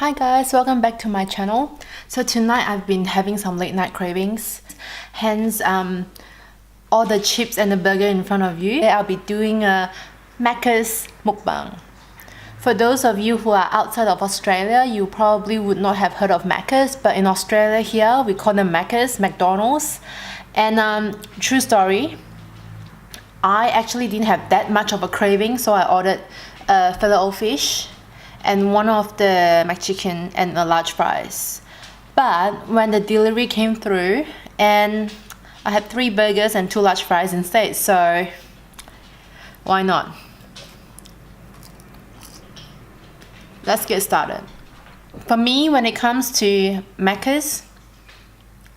Hi guys, welcome back to my channel. So tonight I've been having some late night cravings, hence all the chips and the burger in front of you. I'll be doing a maccas mukbang. For those of you who are outside of Australia, you probably would not have heard of maccas, but in Australia here we call them maccas, McDonald's. And true story, I actually didn't have that much of a craving, so I ordered a filet-o-fish and one of the McChicken and a large fries. But when the delivery came through, and I had 3 burgers and 2 large fries instead, so why not? Let's get started. For me, when it comes to maccas,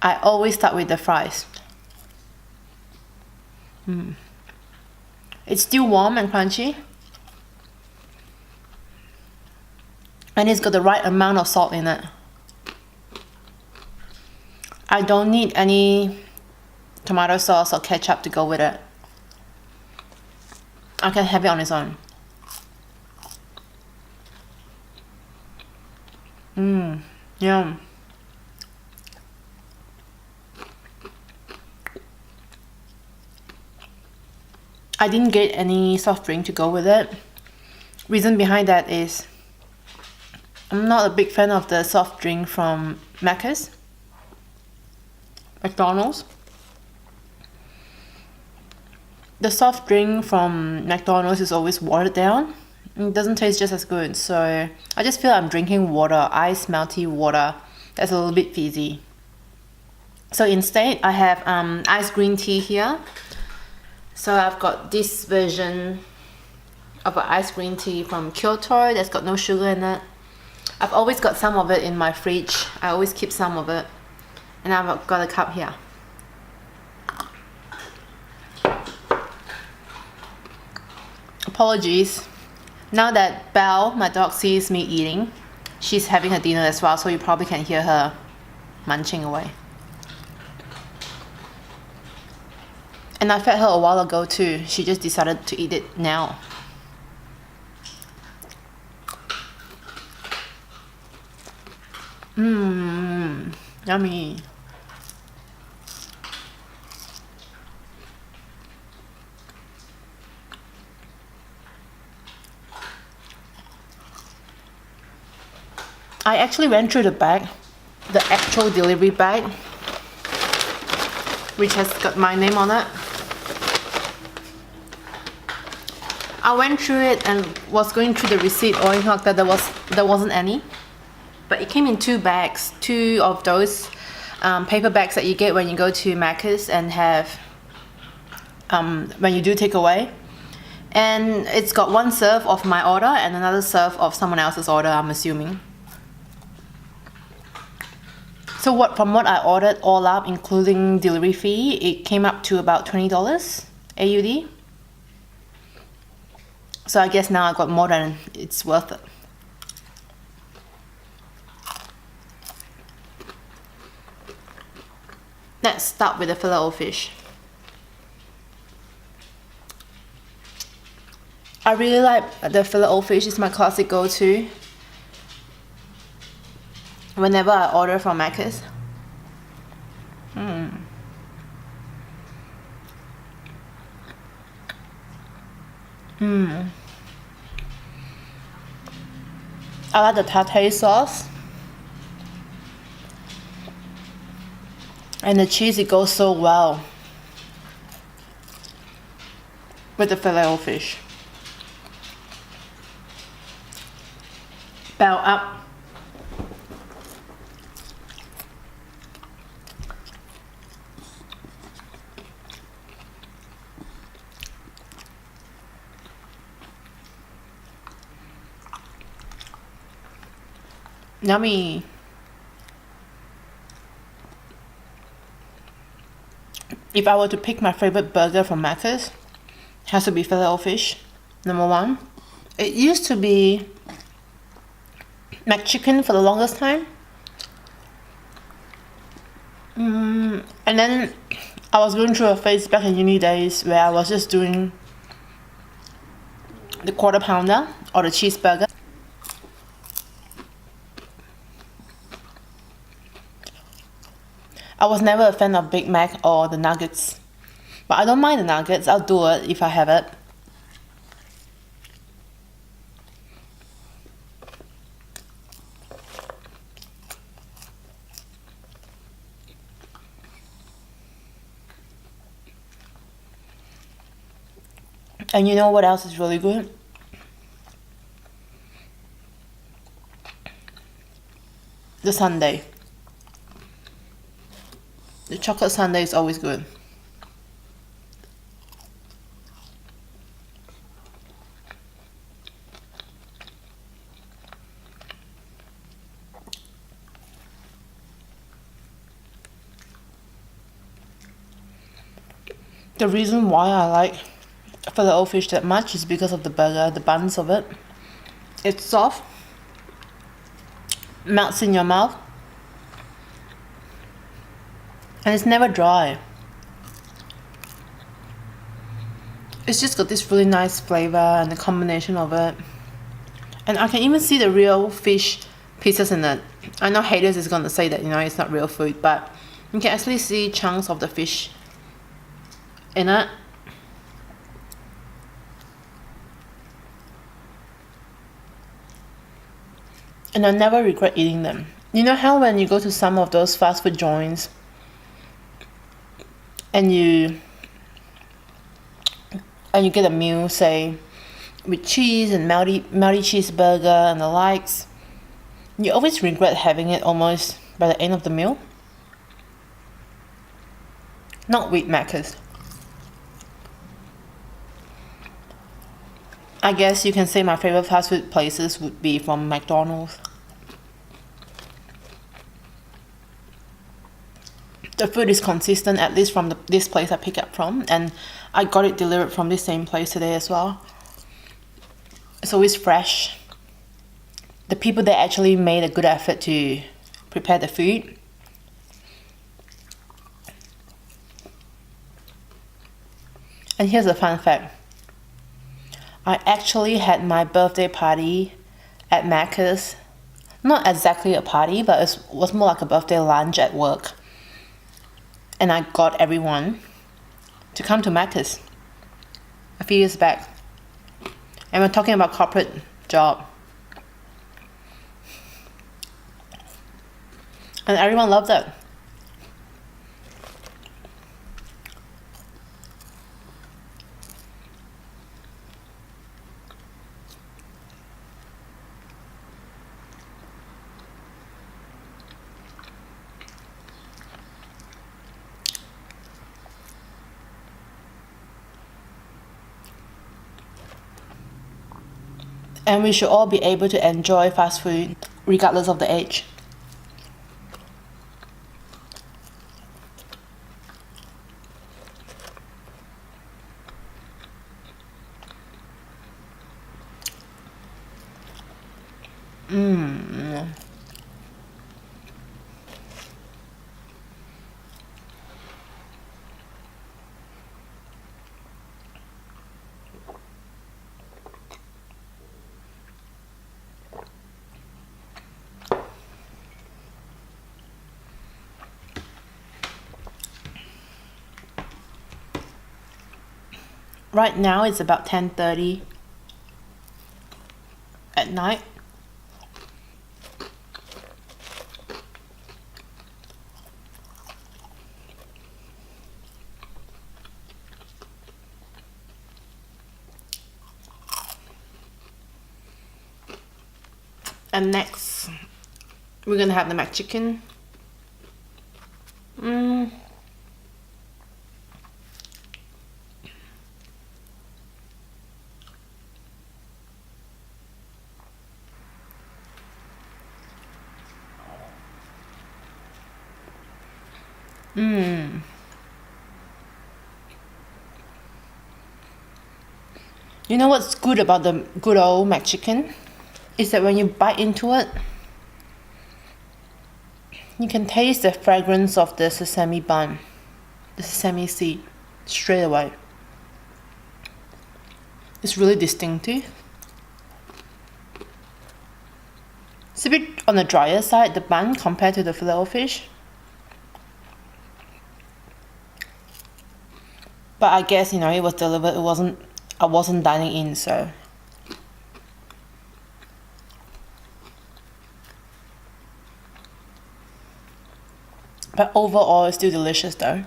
I always start with the fries. It's still warm and crunchy, and it's got the right amount of salt in it. I don't need any tomato sauce or ketchup to go with it. I can have it on its own. Yum. I didn't get any soft drink to go with it. Reason behind that is I'm not a big fan of the soft drink from McDonald's. The soft drink from McDonald's is always watered down. It doesn't taste just as good, so I just feel I'm drinking water, ice melty water that's a little bit fizzy. So instead, I have iced green tea here. So I've got this version of an iced green tea from Kyoto that's got no sugar in it. I've always got some of it in my fridge. I always keep some of it. And I've got a cup here. Apologies. Now that Belle, my dog, sees me eating, she's having her dinner as well, so you probably can hear her munching away. And I fed her a while ago too. She just decided to eat it now. Yummy. I actually went through the bag, the actual delivery bag, which has got my name on it. I went through it and was going through the receipt, owing that there wasn't any. But it came in 2 bags, 2 of those paper bags that you get when you go to Macca's and have when you do take away. And it's got 1 serve of my order and another serve of someone else's order, I'm assuming. So from what I ordered all up, including delivery fee, it came up to about $20 AUD. So I guess now I got more than it's worth it. Let's start with the filet-o-fish. I really like the filet-o-fish. It's my classic go-to whenever I order from Macca's. I like the tartare sauce. And the cheese, it goes so well with the filet-o-fish. Bow up. Yummy. If I were to pick my favorite burger from Macca's, it has to be filet-o-fish, number 1. It used to be McChicken for the longest time. And then I was going through a phase back in uni days where I was just doing the quarter pounder or the cheeseburger. I was never a fan of Big Mac or the nuggets. But I don't mind the nuggets, I'll do it if I have it. And you know what else is really good? The sundae. The chocolate sundae is always good. The reason why I like filet-o-fish that much is because of the burger, the buns of it. It's soft, melts in your mouth, and it's never dry. It's just got this really nice flavor and the combination of it. And I can even see the real fish pieces in it. I know haters is gonna say that, you know, it's not real food, but you can actually see chunks of the fish in it. And I never regret eating them. You know how when you go to some of those fast food joints and you get a meal, say, with cheese and melty cheeseburger and the likes, you always regret having it almost by the end of the meal. Not with maccas. I guess you can say my favorite fast food places would be from McDonald's. The food is consistent, at least from this place I pick up from, and I got it delivered from this same place today as well. It's always fresh. The people there actually made a good effort to prepare the food. And here's a fun fact. I actually had my birthday party at Macca's. Not exactly a party, but it was more like a birthday lunch at work. And I got everyone to come to Macca's a few years back. And we're talking about corporate job. And everyone loved it. And we should all be able to enjoy fast food regardless of the age. Right now it's about 10:30 at night. And next, we're gonna have the McChicken. You know what's good about the good old McChicken? Is that when you bite into it, you can taste the fragrance of the sesame bun, the sesame seed, straight away. It's really distinctive. It's a bit on the drier side, the bun, compared to the filet-o-fish. But I guess, you know, it was delivered. I wasn't dining in, so. But overall, it's still delicious though.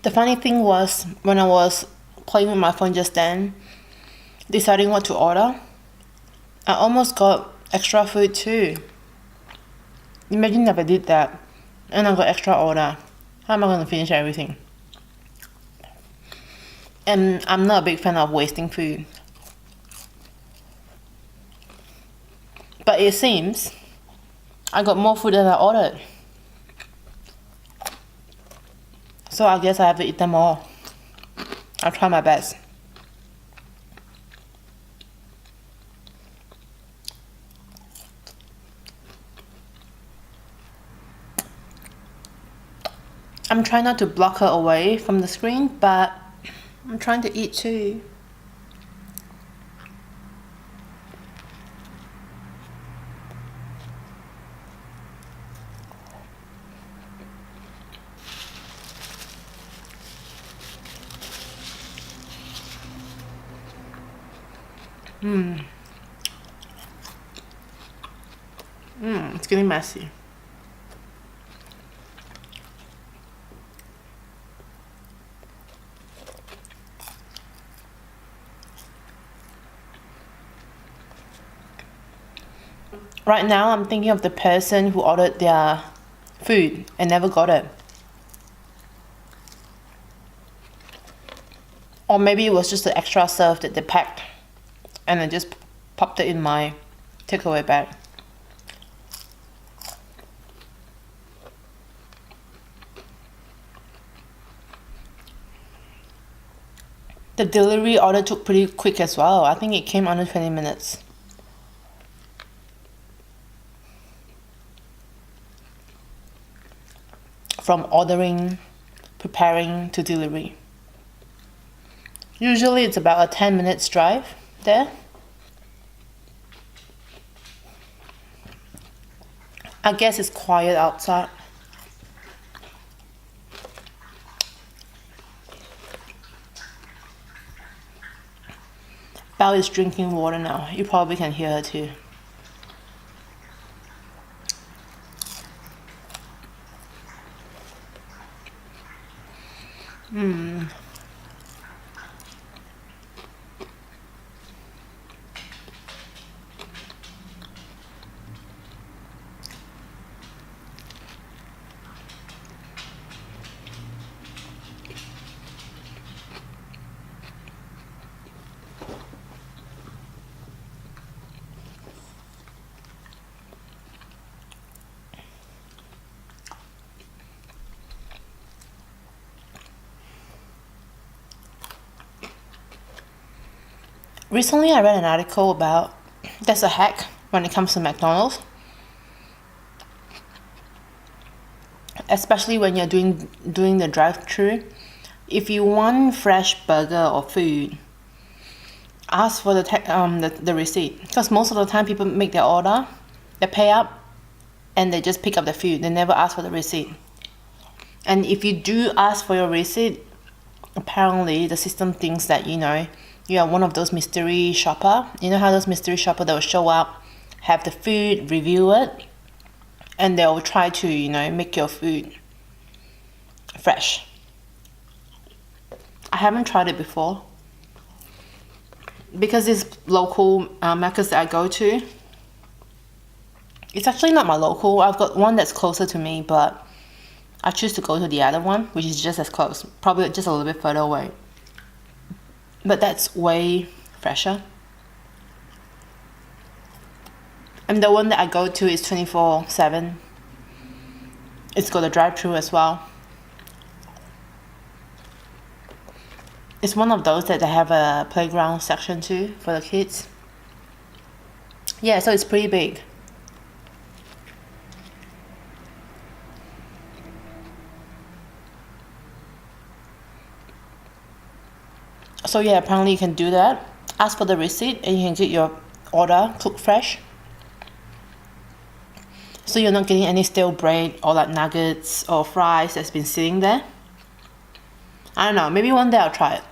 The funny thing was, when I was playing with my phone just then, deciding what to order, I almost got extra food too. Imagine if I did that and I got extra order. How am I going to finish everything? And I'm not a big fan of wasting food. But it seems I got more food than I ordered. So I guess I have to eat them all. I'll try my best. I'm trying not to block her away from the screen, but I'm trying to eat too. It's getting messy. Right now, I'm thinking of the person who ordered their food and never got it. Or maybe it was just the extra serve that they packed and I just popped it in my takeaway bag. The delivery order took pretty quick as well. I think it came under 20 minutes. From ordering, preparing to delivery. Usually it's about a 10 minutes drive there. I guess it's quiet outside. Belle is drinking water now. You probably can hear her too. Recently, I read an article about there's a hack when it comes to McDonald's, especially when you're doing the drive-through. If you want fresh burger or food, ask for the receipt, because most of the time people make their order, they pay up, and they just pick up the food. They never ask for the receipt. And if you do ask for your receipt, apparently the system thinks that you are one of those mystery shopper. You know how those mystery shopper, that will show up, have the food, review it, and they'll try to make your food fresh. I haven't tried it before because this local Macca's that I go to, it's actually not my local. I've got one that's closer to me, but I choose to go to the other one, which is just as close, probably just a little bit further away. But that's way fresher. And the one that I go to is 24/7. It's got a drive-through as well. It's one of those that they have a playground section too for the kids. Yeah, so it's pretty big. So yeah, apparently you can do that. Ask for the receipt and you can get your order cooked fresh. So you're not getting any stale bread or like nuggets or fries that's been sitting there. I don't know, maybe one day I'll try it.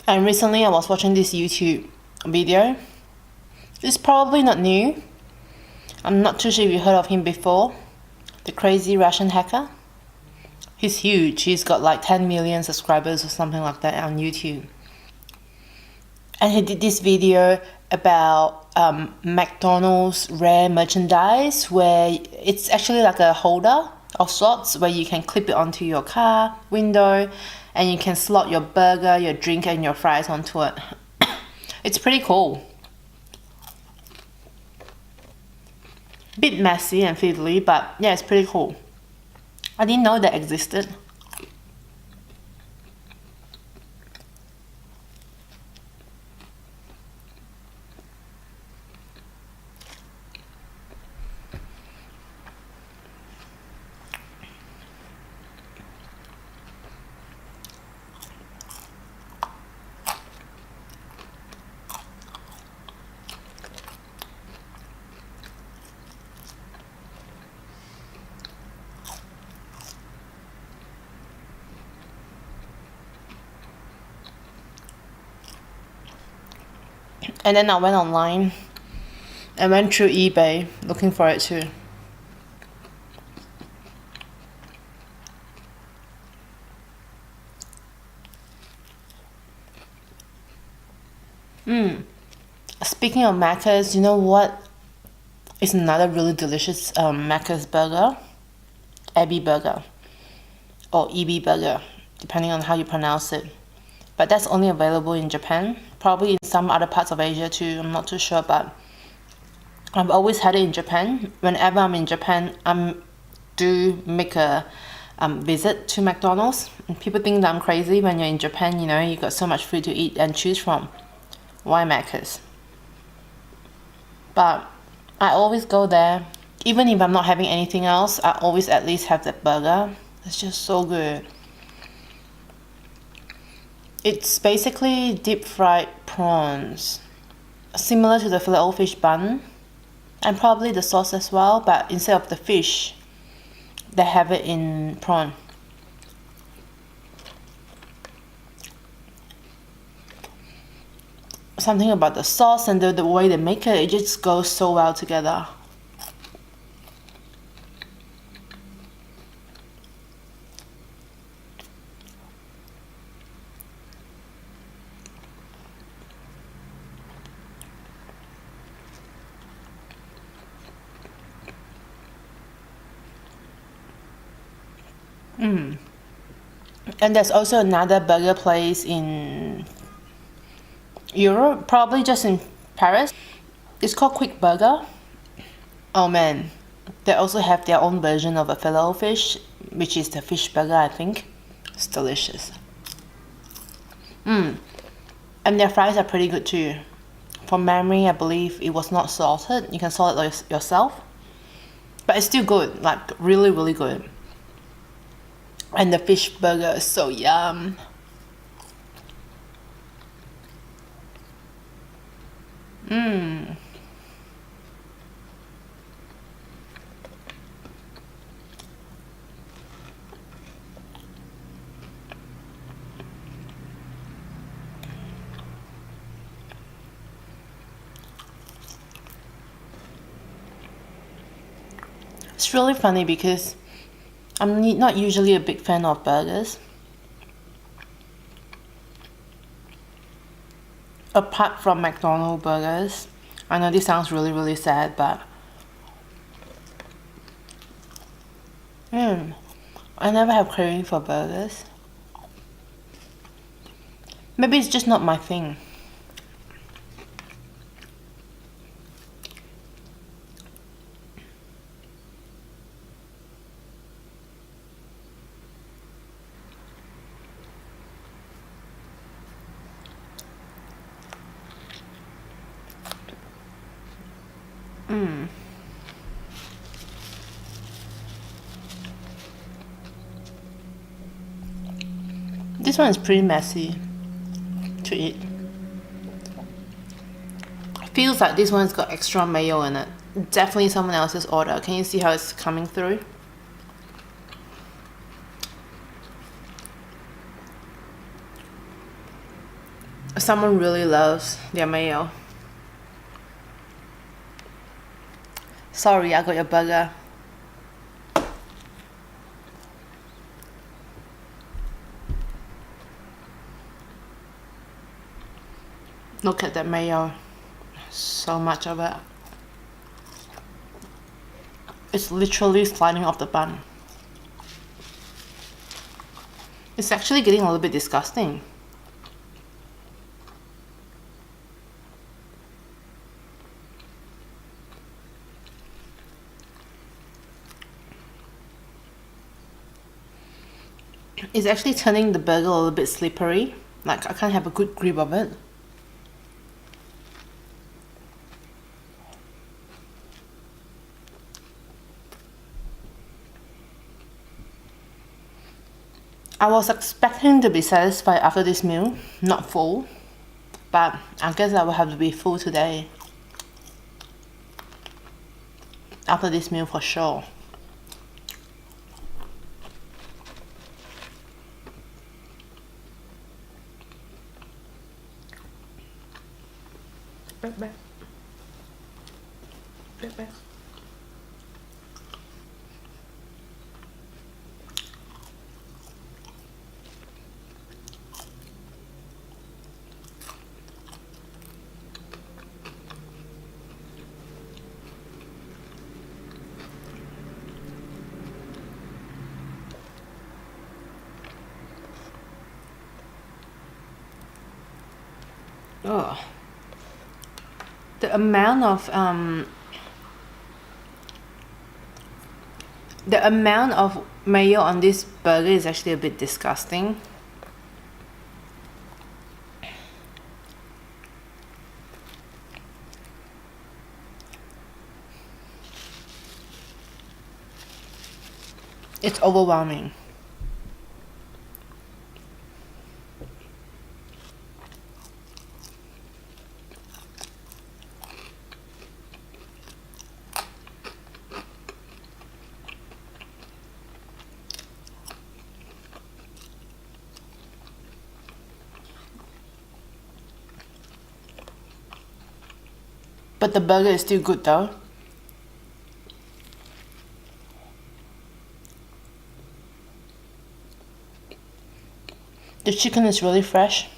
And recently I was watching this YouTube video. It's probably not new. I'm not too sure if you heard of him before. The crazy Russian hacker. He's huge. He's got like 10 million subscribers or something like that on YouTube. And he did this video about McDonald's rare merchandise, where it's actually like a holder of sorts where you can clip it onto your car window and you can slot your burger, your drink and your fries onto it. It's pretty cool. Bit messy and fiddly, but yeah, it's pretty cool. I didn't know that existed. And then I went online and went through eBay looking for it too. Speaking of maccas, you know what is another really delicious maccas burger? Abby burger or EB burger, depending on how you pronounce it. But that's only available in Japan, probably in some other parts of Asia too, I'm not too sure, but I've always had it in Japan. Whenever I'm in Japan, I do make a visit to McDonald's. And people think that I'm crazy when you're in Japan, you know, you got so much food to eat and choose from. Why maccas? But I always go there. Even if I'm not having anything else, I always at least have that burger. It's just so good. It's basically deep fried prawns, similar to the filet-o-fish bun, and probably the sauce as well, but instead of the fish, they have it in prawn. Something about the sauce and the way they make it, it just goes so well together. And there's also another burger place in Europe, probably just in Paris. It's called Quick Burger. Oh man, they also have their own version of a filet-o-fish, which is the fish burger, I think. It's delicious. And their fries are pretty good too. From memory, I believe it was not salted. You can salt it yourself. But it's still good, like really, really good. And the fish burger is so yum. It's really funny because I'm not usually a big fan of burgers. Apart from McDonald's burgers. I know this sounds really, really sad, but I never have craving for burgers. Maybe it's just not my thing. This one is pretty messy to eat. Feels like this one's got extra mayo in it. Definitely someone else's order. Can you see how it's coming through? Someone really loves their mayo. Sorry, I got your burger. Look at that mayo. So much of it. It's literally sliding off the bun. It's actually getting a little bit disgusting. It's actually turning the burger a little bit slippery. Like I can't have a good grip of it. I was expecting to be satisfied after this meal, not full, but I guess I will have to be full today. After this meal for sure. Back. Oh, the amount of mayo on this burger is actually a bit disgusting. It's overwhelming. But the burger is still good though. The chicken is really fresh.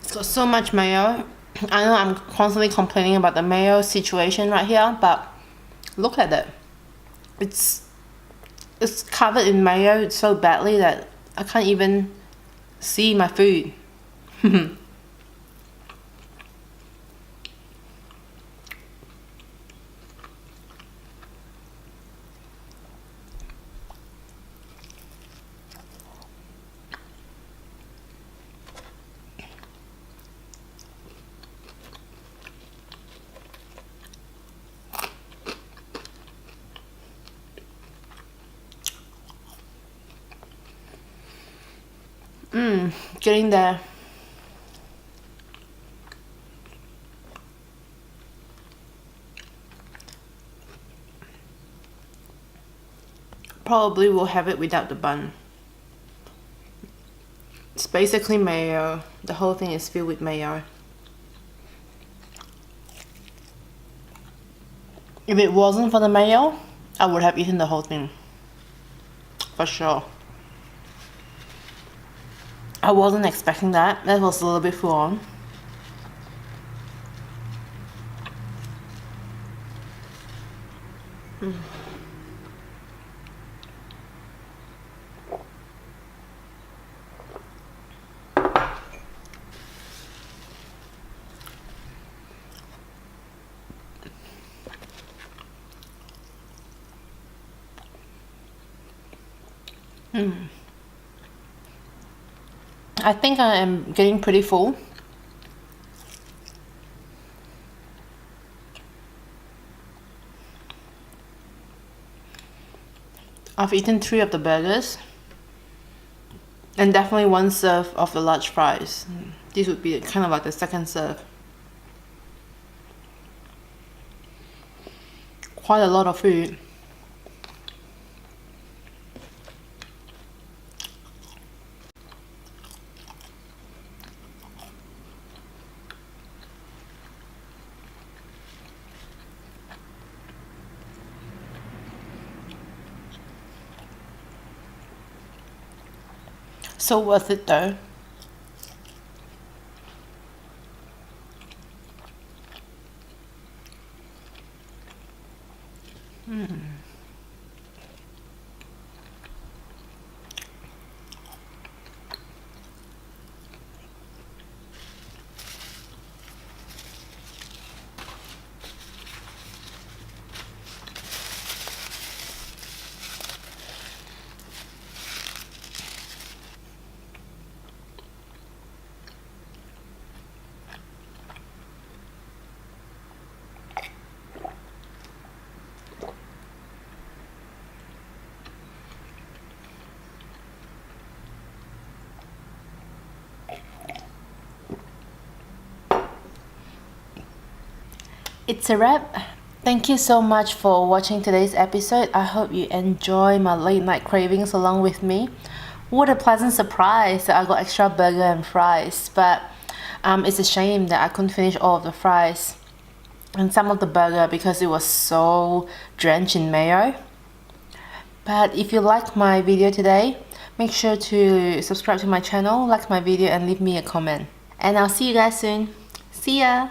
It's got so much mayo. I know I'm constantly complaining about the mayo situation right here, but look at it. It's covered in mayo so badly that I can't even see my food. Getting there. Probably will have it without the bun. It's basically mayo. The whole thing is filled with mayo. If it wasn't for the mayo, I would have eaten the whole thing. For sure. I wasn't expecting that. That was a little bit full on. I think I am getting pretty full. I've eaten 3 of the burgers and definitely 1 serve of the large fries. This would be kind of like the second serve. Quite a lot of food. So worth it though. It's a wrap. Thank you so much for watching today's episode. I hope you enjoy my late night cravings along with me. What a pleasant surprise that I got extra burger and fries, but it's a shame that I couldn't finish all of the fries and some of the burger because it was so drenched in mayo. But if you like my video today, make sure to subscribe to my channel, like my video and leave me a comment. And I'll see you guys soon. See ya!